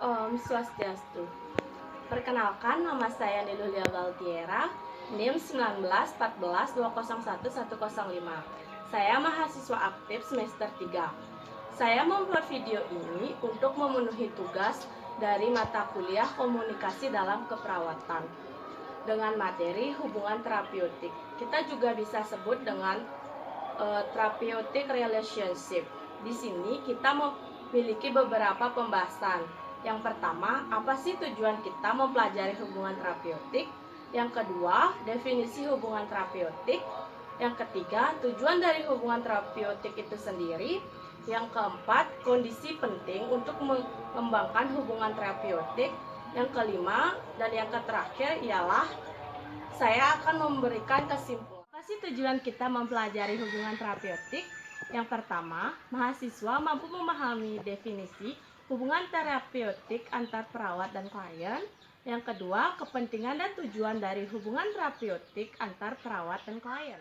Om Swastiastu. Perkenalkan, nama saya Nilulia Galtiera, NIM 1914201105. Saya mahasiswa aktif semester 3. Saya membuat video ini untuk memenuhi tugas dari mata kuliah komunikasi dalam keperawatan dengan materi hubungan terapeutik. Kita juga bisa sebut dengan therapeutic relationship. Di sini kita memiliki beberapa pembahasan. Yang pertama, apa sih tujuan kita mempelajari hubungan terapeutik? Yang kedua, definisi hubungan terapeutik. Yang ketiga, tujuan dari hubungan terapeutik itu sendiri. Yang keempat, kondisi penting untuk mengembangkan hubungan terapeutik. Yang kelima dan yang terakhir ialah saya akan memberikan kesimpulan. Apa sih tujuan kita mempelajari hubungan terapeutik? Yang pertama, mahasiswa mampu memahami definisi hubungan terapeutik antar perawat dan klien. Yang kedua, kepentingan dan tujuan dari hubungan terapeutik antar perawat dan klien.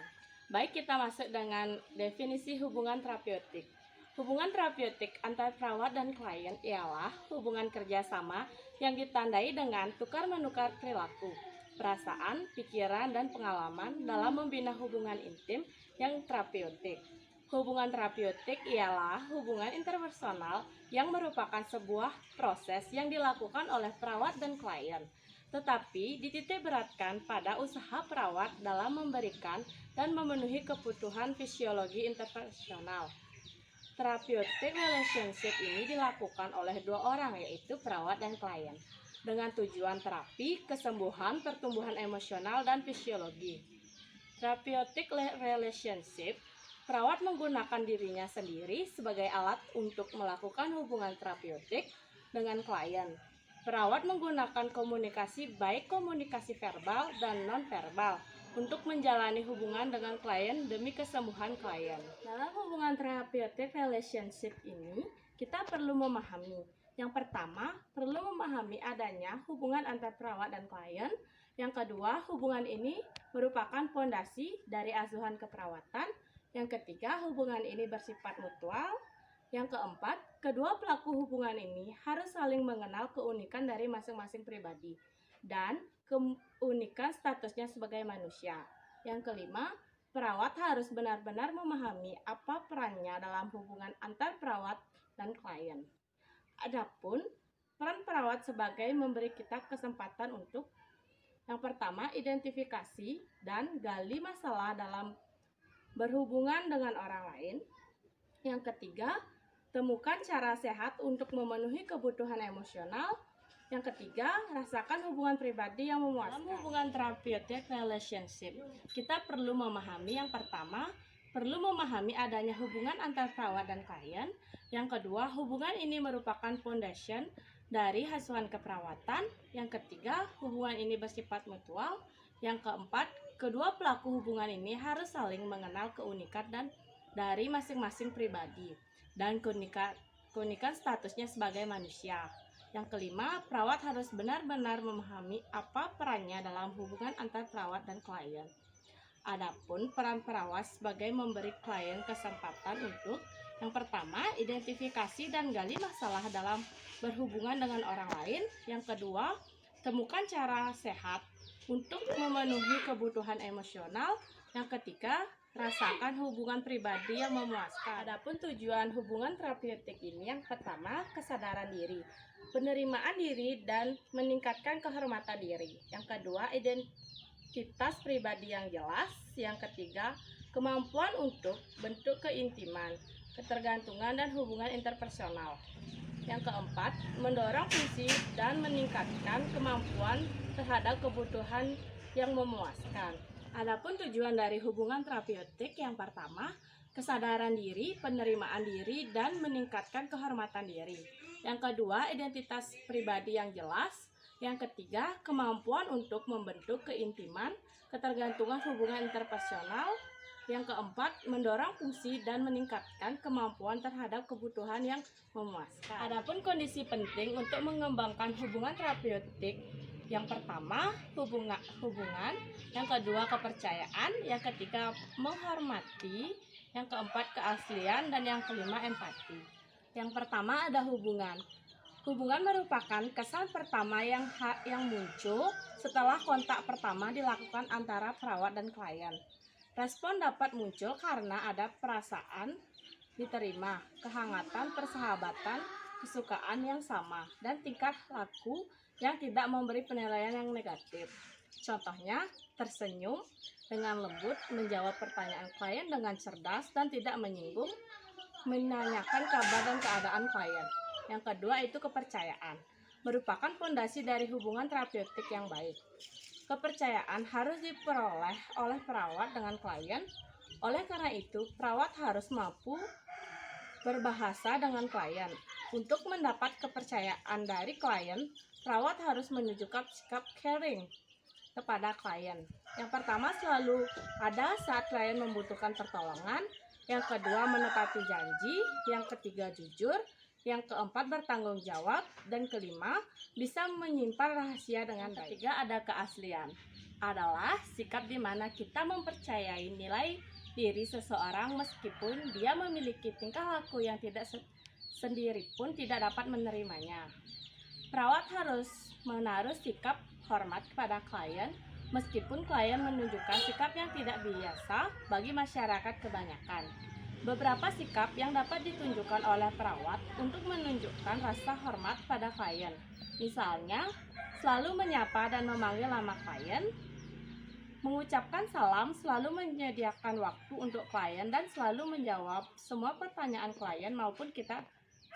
Baik, kita masuk dengan definisi hubungan terapeutik. Hubungan terapeutik antar perawat dan klien ialah hubungan kerjasama yang ditandai dengan tukar-menukar perilaku, perasaan, pikiran, dan pengalaman dalam membina hubungan intim yang terapeutik. Hubungan terapeutik ialah hubungan interpersonal yang merupakan sebuah proses yang dilakukan oleh perawat dan klien, tetapi dititik beratkan pada usaha perawat dalam memberikan dan memenuhi kebutuhan fisiologi interpersonal. Therapeutic relationship ini dilakukan oleh dua orang, yaitu perawat dan klien, dengan tujuan terapi, kesembuhan, pertumbuhan emosional, dan fisiologi. Therapeutic relationship, perawat menggunakan dirinya sendiri sebagai alat untuk melakukan hubungan terapeutik dengan klien. Perawat menggunakan komunikasi, baik komunikasi verbal dan non-verbal, untuk menjalani hubungan dengan klien demi kesembuhan klien. Dalam hubungan therapeutic relationship ini, kita perlu memahami. Yang pertama, perlu memahami adanya hubungan antar perawat dan klien. Yang kedua, hubungan ini merupakan fondasi dari asuhan keperawatan. Yang ketiga, hubungan ini bersifat mutual. Yang keempat, kedua pelaku hubungan ini harus saling mengenal keunikan dari masing-masing pribadi dan keunikan statusnya sebagai manusia. Yang kelima, perawat harus benar-benar memahami apa perannya dalam hubungan antar perawat dan klien. Adapun peran perawat sebagai memberi kita kesempatan untuk yang pertama, identifikasi dan gali masalah dalam berhubungan dengan orang lain. Yang ketiga, temukan cara sehat untuk memenuhi kebutuhan emosional. Yang ketiga, rasakan hubungan pribadi yang memuaskan. Dalam hubungan therapeutic relationship, kita perlu memahami yang pertama, perlu memahami adanya hubungan antar perawat dan klien. Yang kedua, hubungan ini merupakan foundation dari asuhan keperawatan. Yang ketiga, hubungan ini bersifat mutual. Yang keempat, kedua pelaku hubungan ini harus saling mengenal keunikan dan dari masing-masing pribadi dan keunikan statusnya sebagai manusia. Yang kelima, perawat harus benar-benar memahami apa perannya dalam hubungan antar perawat dan klien. Adapun peran perawat sebagai memberi klien kesempatan untuk yang pertama, identifikasi dan gali masalah dalam berhubungan dengan orang lain. Yang kedua, temukan cara sehat untuk memenuhi kebutuhan emosional. Yang ketiga, rasakan hubungan pribadi yang memuaskan. Adapun tujuan hubungan terapeutik ini yang pertama, kesadaran diri, penerimaan diri dan meningkatkan kehormatan diri. Yang kedua, identitas pribadi yang jelas. Yang ketiga, kemampuan untuk bentuk keintiman, ketergantungan dan hubungan interpersonal. Yang keempat, mendorong fungsi dan meningkatkan kemampuan terhadap kebutuhan yang memuaskan. Adapun tujuan dari hubungan terapeutik yang pertama, kesadaran diri, penerimaan diri, dan meningkatkan kehormatan diri. Yang kedua, identitas pribadi yang jelas. Yang ketiga, kemampuan untuk membentuk keintiman, ketergantungan hubungan interpersonal. Yang keempat, mendorong fungsi dan meningkatkan kemampuan terhadap kebutuhan yang memuaskan. Adapun kondisi penting untuk mengembangkan hubungan terapeutik, yang pertama, hubungan, yang kedua, kepercayaan, yang ketiga, menghormati, yang keempat, keaslian, dan yang kelima, empati. Yang pertama ada hubungan. Hubungan merupakan kesan pertama yang muncul setelah kontak pertama dilakukan antara perawat dan klien. Respon dapat muncul karena ada perasaan diterima, kehangatan, persahabatan, kesukaan yang sama, dan tingkah laku yang tidak memberi penilaian yang negatif. Contohnya, tersenyum dengan lembut, menjawab pertanyaan klien dengan cerdas dan tidak menyinggung, menanyakan kabar dan keadaan klien. Yang kedua itu kepercayaan, merupakan fondasi dari hubungan terapeutik yang baik. Kepercayaan harus diperoleh oleh perawat dengan klien. Oleh karena itu, perawat harus mampu berbahasa dengan klien. Untuk mendapat kepercayaan dari klien, perawat harus menunjukkan sikap caring kepada klien. Yang pertama, selalu ada saat klien membutuhkan pertolongan. Yang kedua, menepati janji. Yang ketiga, jujur. Yang keempat, bertanggung jawab. Dan kelima, bisa menyimpan rahasia dengan baik. Ketiga, ada keaslian. Adalah sikap di mana kita mempercayai nilai diri seseorang meskipun dia memiliki tingkah laku yang tidak sendiri pun tidak dapat menerimanya. Perawat harus menaruh sikap hormat kepada klien meskipun klien menunjukkan sikap yang tidak biasa bagi masyarakat kebanyakan. Beberapa sikap yang dapat ditunjukkan oleh perawat untuk menunjukkan rasa hormat pada klien. Misalnya, selalu menyapa dan memanggil nama klien, mengucapkan salam, selalu menyediakan waktu untuk klien, dan selalu menjawab semua pertanyaan klien maupun kita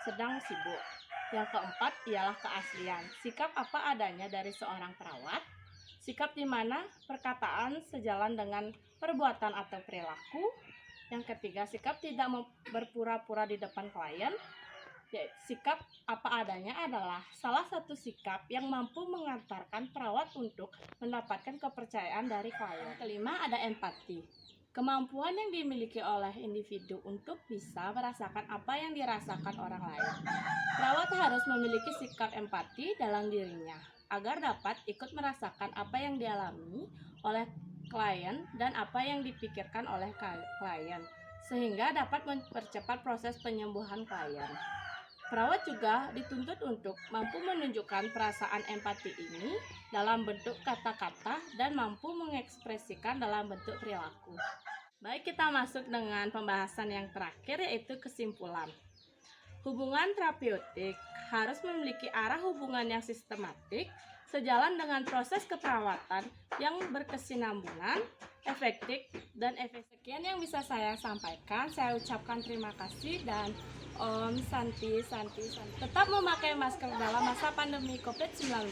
sedang sibuk. Yang keempat ialah keaslian. Sikap apa adanya dari seorang perawat. Sikap di mana perkataan sejalan dengan perbuatan atau perilaku. Yang ketiga, sikap tidak berpura-pura di depan klien. Sikap apa adanya adalah salah satu sikap yang mampu mengantarkan perawat untuk mendapatkan kepercayaan dari klien. Kelima, ada empati. Kemampuan yang dimiliki oleh individu untuk bisa merasakan apa yang dirasakan orang lain. Perawat harus memiliki sikap empati dalam dirinya agar dapat ikut merasakan apa yang dialami oleh klien dan apa yang dipikirkan oleh klien, sehingga dapat mempercepat proses penyembuhan klien. Perawat juga dituntut untuk mampu menunjukkan perasaan empati ini dalam bentuk kata-kata dan mampu mengekspresikan dalam bentuk perilaku. Baik, kita masuk dengan pembahasan yang terakhir, yaitu kesimpulan. Hubungan terapeutik harus memiliki arah hubungan yang sistematik, sejalan dengan proses keperawatan yang berkesinambungan, efektif, dan efisien. Sekian yang bisa saya sampaikan. Saya ucapkan terima kasih dan Om Santi. Tetap memakai masker dalam masa pandemi COVID-19.